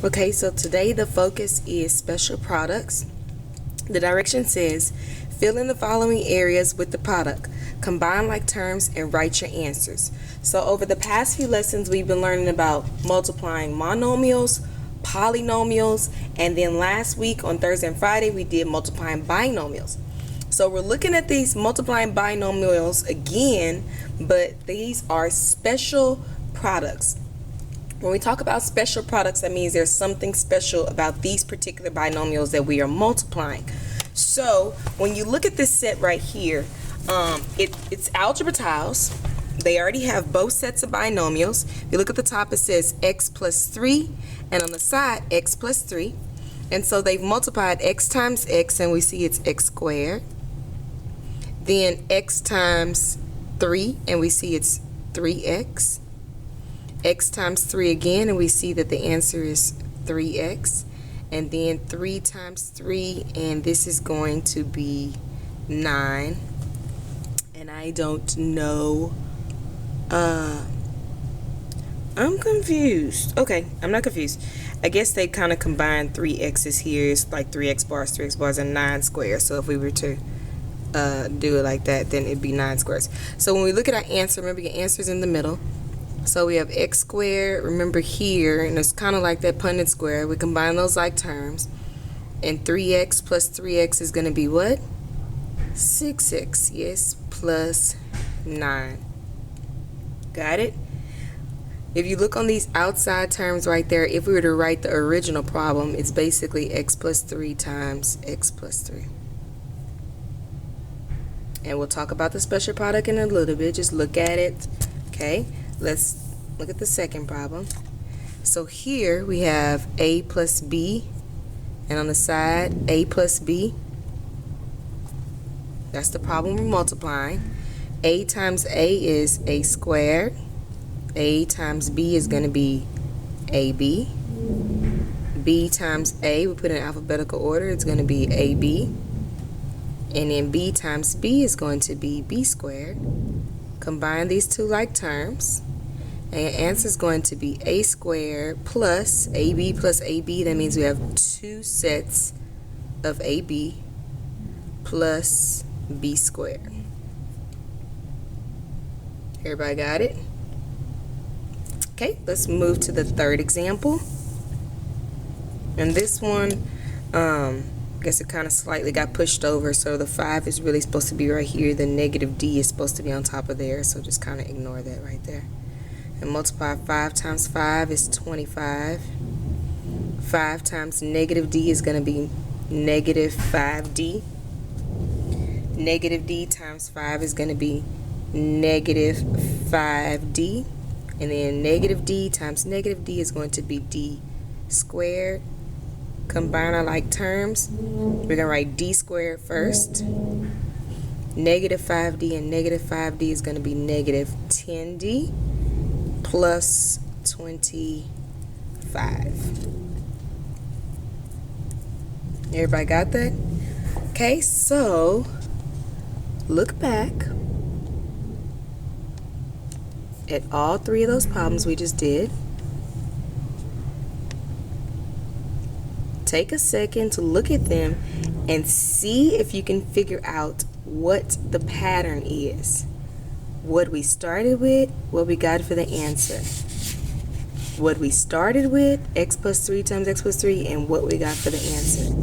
Okay, so today the focus is special products. The direction says, fill in the following areas with the product. Combine like terms and write your answers. So over the past few lessons, we've been learning about multiplying monomials, polynomials, and then last week on Thursday and Friday, we did multiplying binomials. So we're looking at these multiplying binomials again, but these are special products. When we talk about special products, that means there's something special about these particular binomials that we are multiplying. So when you look at this set right here, it's algebra tiles. They already have both sets of binomials. If you look at the top, it says x plus 3, and on the side, x plus 3. And so they've multiplied x times x, and we see it's x squared. Then x times 3, and we see it's 3x. X times 3 again, and we see that the answer is 3x. And then 3 times 3, and this is going to be 9. And I don't know. I'm confused. Okay, I'm not confused. I guess they kind of combined 3 x's here. It's like 3x bars, and 9 squares. So if we were to do it like that, then it'd be 9 squares. So when we look at our answer, remember your answer's in the middle. So we have x squared, remember here, and it's kind of like that Punnett square. We combine those like terms. And 3x plus 3x is going to be what? 6x, yes, plus 9. Got it? If you look on these outside terms right there, if we were to write the original problem, it's basically x plus 3 times x plus 3. And we'll talk about the special product in a little bit. Just look at it. Okay, let's look at the second problem. So here we have a plus b, and on the side, a plus b. That's the problem we're multiplying. A times a is a squared. A times b is going to be ab. B times a, we put in alphabetical order, it's going to be ab. And then b times b is going to be b squared. Combine these two like terms, and your answer is going to be a squared plus ab plus ab. That means we have 2 sets of ab plus b squared. Everybody got it? Okay, let's move to the third example. And this one, I guess it kind of slightly got pushed over, so the 5 is really supposed to be right here. The negative d is supposed to be on top of there, so just kind of ignore that right there. And multiply 5 times 5 is 25. 5 times negative d is going to be negative 5d. Negative d times 5 is going to be negative 5d. And then negative d times negative d is going to be d squared. Combine our like terms. We're going to write d squared first. Negative 5d and negative 5d is going to be negative 10d plus 25. Everybody got that? Okay, so look back at all 3 of those problems we just did. Take a second to look at them and see if you can figure out what the pattern is. What we started with, what we got for the answer. What we started with, x plus 3 times x plus 3, and what we got for the answer.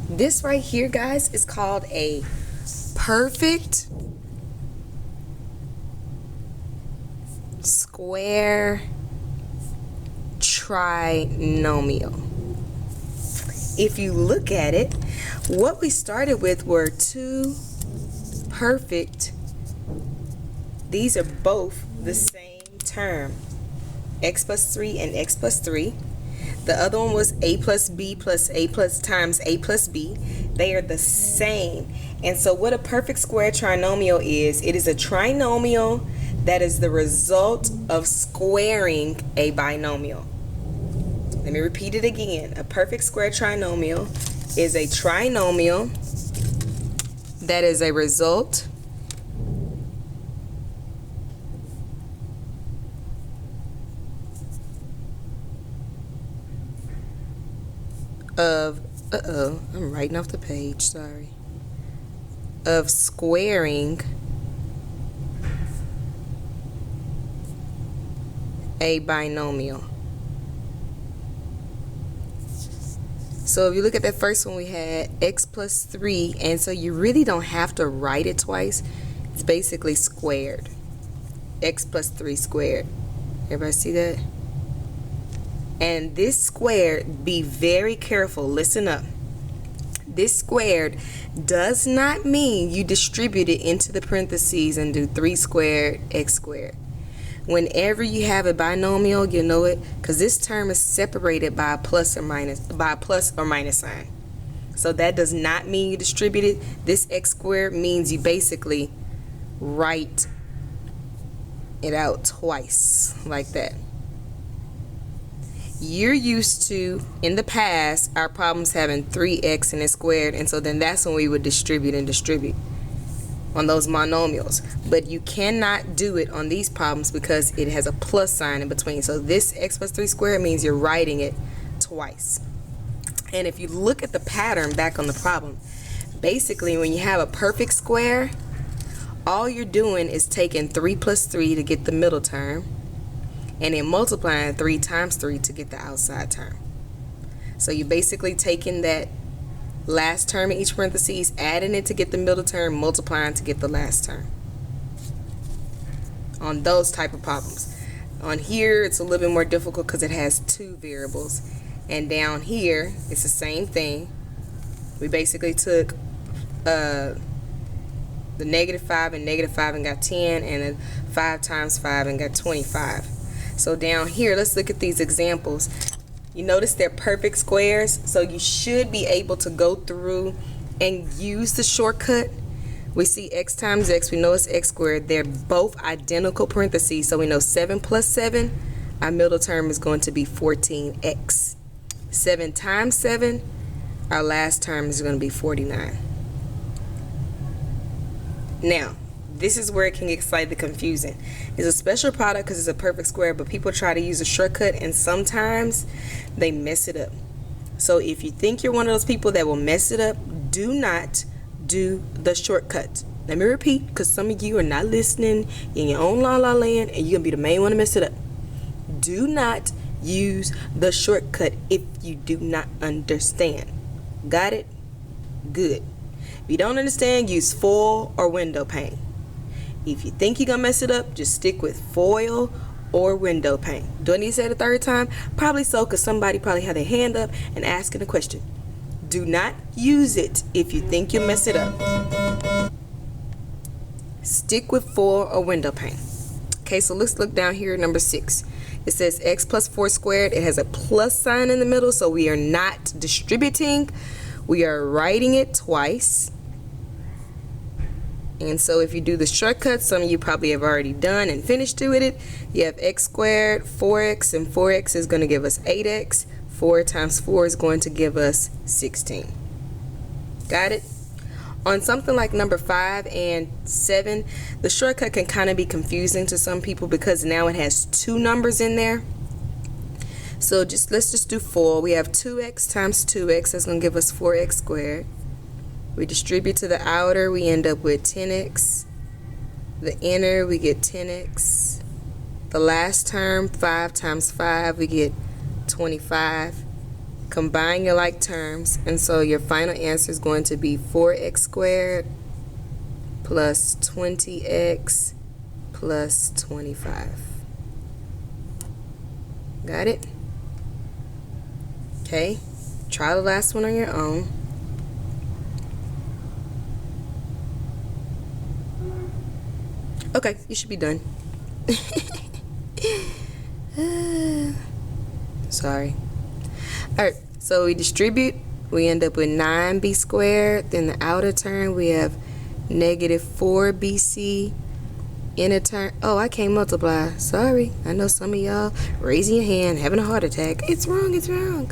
This right here, guys, is called a perfect square trinomial. If you look at it, what we started with were 2 perfect, these are both the same term, x plus 3 and x plus 3. The other one was a plus b plus a plus times a plus b. They are the same. And so what a perfect square trinomial is, it is a trinomial that is the result of squaring a binomial. Let me repeat it again. A perfect square trinomial is a trinomial that is a result of, I'm writing off the page, sorry, of squaring a binomial. So if you look at that first one, we had x plus 3, and so you really don't have to write it twice. It's basically squared. X plus 3 squared. Everybody see that? And this squared, be very careful, listen up. This squared does not mean you distribute it into the parentheses and do 3 squared x squared. Whenever you have a binomial, you know it, because this term is separated by a plus or minus sign. So that does not mean you distribute it. This x squared means you basically write it out twice, like that. You're used to, in the past, our problems having 3x and it's squared, and so then that's when we would distribute on those monomials. But you cannot do it on these problems because it has a plus sign in between. So this x plus 3 squared means you're writing it twice. And if you look at the pattern back on the problem, basically when you have a perfect square, all you're doing is taking 3 plus 3 to get the middle term, and then multiplying 3 times 3 to get the outside term. So you're basically taking that last term in each parentheses, adding it to get the middle term, multiplying to get the last term. On those type of problems. On here, it's a little bit more difficult because it has 2 variables. And down here, it's the same thing. We basically took the -5 and -5 and got 10, and then 5 times 5 and got 25. So down here, let's look at these examples. You notice they're perfect squares, so you should be able to go through and use the shortcut. We see x times x, we know it's x squared. They're both identical parentheses, so we know 7 plus 7, our middle term is going to be 14x. 7 times 7, our last term is going to be 49. Now, this is where it can get slightly confusing. It's a special product because it's a perfect square, but people try to use a shortcut and sometimes they mess it up. So if you think you're one of those people that will mess it up, do not do the shortcut. Let me repeat, because some of you are not listening in your own la-la land and you're going to be the main one to mess it up. Do not use the shortcut if you do not understand. Got it? Good. If you don't understand, use foil or window pane. If you think you're going to mess it up, just stick with foil or window pane. Do I need to say it a third time? Probably so, because somebody probably had their hand up and asking a question. Do not use it if you think you'll mess it up. Stick with foil or window pane. Okay, so let's look down here at number 6. It says x plus 4 squared. It has a plus sign in the middle, so we are not distributing. We are writing it twice. And so if you do the shortcut, some of you probably have already done and finished with it. You have x squared, 4x, and 4x is going to give us 8x. 4 times 4 is going to give us 16. Got it? On something like number 5 and 7, the shortcut can kind of be confusing to some people because now it has 2 numbers in there. So let's just do 4. We have 2x times 2x. That's going to give us 4x squared. We distribute to the outer, we end up with 10x. The inner, we get 10x. The last term, 5 times 5, we get 25. Combine your like terms, and so your final answer is going to be 4x squared plus 20x plus 25. Got it? Okay, try the last one on your own. Okay, you should be done. Sorry. Alright, so we distribute. We end up with 9b squared. Then the outer term, we have negative 4bc. Inner term, oh, I can't multiply. Sorry. I know some of y'all raising your hand, having a heart attack. It's wrong, it's wrong.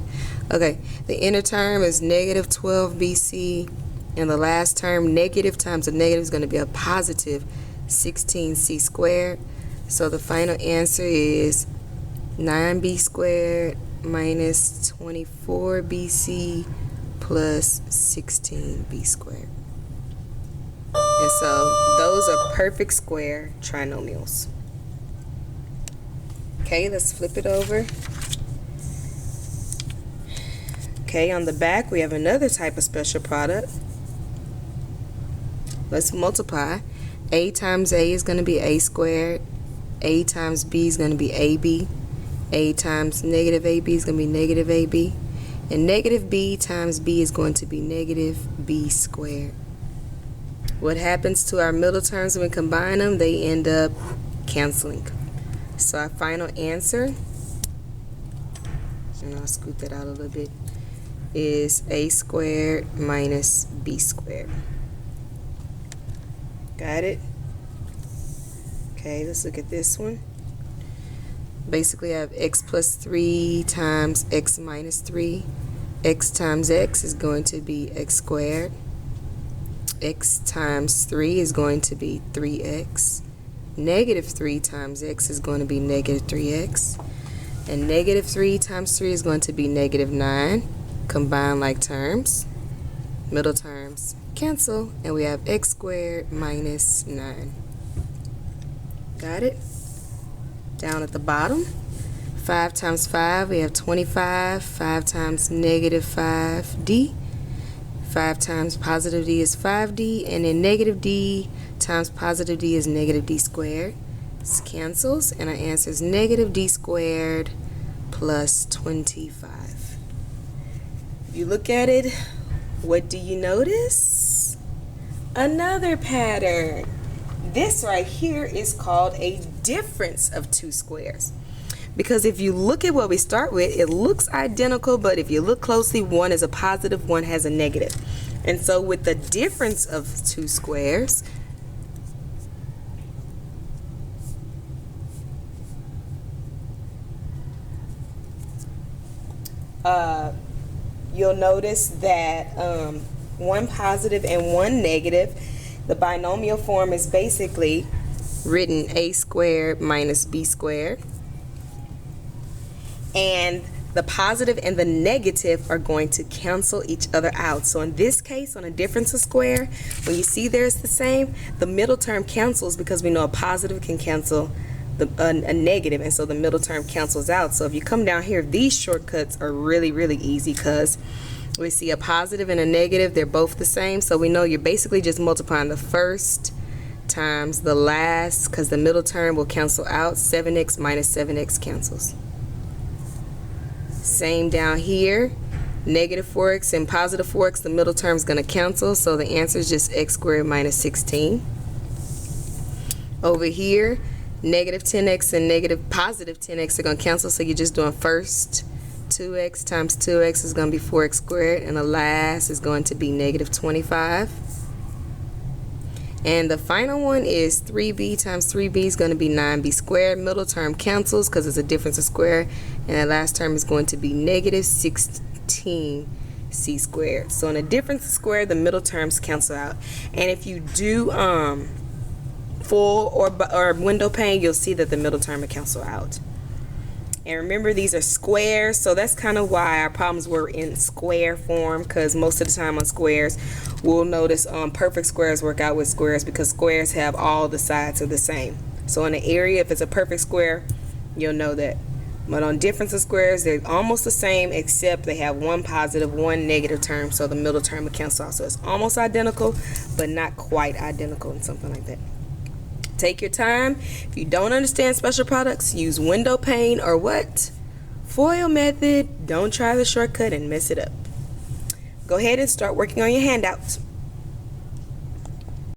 Okay, the inner term is negative 12bc. And the last term, negative times a negative, is going to be a positive 16c squared. So the final answer is 9b squared minus 24bc plus 16b squared. And so those are perfect square trinomials. Okay, let's flip it over. Okay, on the back we have another type of special product. Let's multiply. A times A is going to be A squared. A times B is going to be AB. A times negative AB is going to be negative AB. And negative B times B is going to be negative B squared. What happens to our middle terms when we combine them? They end up canceling. So our final answer, and I'll scoot that out a little bit, is A squared minus B squared. Got it? Okay, let's look at this one. Basically, I have x plus 3 times x minus 3. X times x is going to be x squared. X times 3 is going to be 3x. Negative 3 times x is going to be negative 3x. And negative 3 times 3 is going to be negative 9. Combine like terms. Middle terms cancel, and we have x squared minus 9. Got it? Down at the bottom, 5 times 5, we have 25. 5 times negative 5d. 5 times positive d is 5d, and then negative d times positive d is negative d squared. This cancels, and our answer is negative d squared plus 25. If you look at it, what do you notice? Another pattern. This right here is called a difference of two squares. Because if you look at what we start with, it looks identical, but if you look closely, one is a positive, one has a negative. And so with the difference of two squares, you'll notice that one positive and one negative, the binomial form is basically written a squared minus b squared. And the positive and the negative are going to cancel each other out. So in this case, on a difference of square, when you see there's the same, the middle term cancels because we know a positive can cancel a negative, and so the middle term cancels out. So if you come down here, these shortcuts are really, really easy because we see a positive and a negative, they're both the same. So we know you're basically just multiplying the first times the last because the middle term will cancel out. 7x minus 7x cancels. Same down here, negative 4x and positive 4x, the middle term is going to cancel, so the answer is just x squared minus 16. Over here, negative 10x and positive 10x are going to cancel, so you're just doing first 2x times 2x is going to be 4x squared, and the last is going to be negative 25. And the final one is 3b times 3b is going to be 9b squared. Middle term cancels because it's a difference of square. And the last term is going to be negative 16c squared. So in a difference of square, the middle terms cancel out. And if you do full or window pane, you'll see that the middle term will cancel out. And remember, these are squares, so that's kind of why our problems were in square form, because most of the time on squares, we'll notice perfect squares work out with squares because squares have all the sides are the same. So in an area, if it's a perfect square, you'll know that. But on difference of squares, they're almost the same except they have one positive, one negative term, so the middle term will cancel out. So it's almost identical, but not quite identical and something like that. Take your time. If you don't understand special products, use window pane or what? FOIL method. Don't try the shortcut and mess it up. Go ahead and start working on your handouts.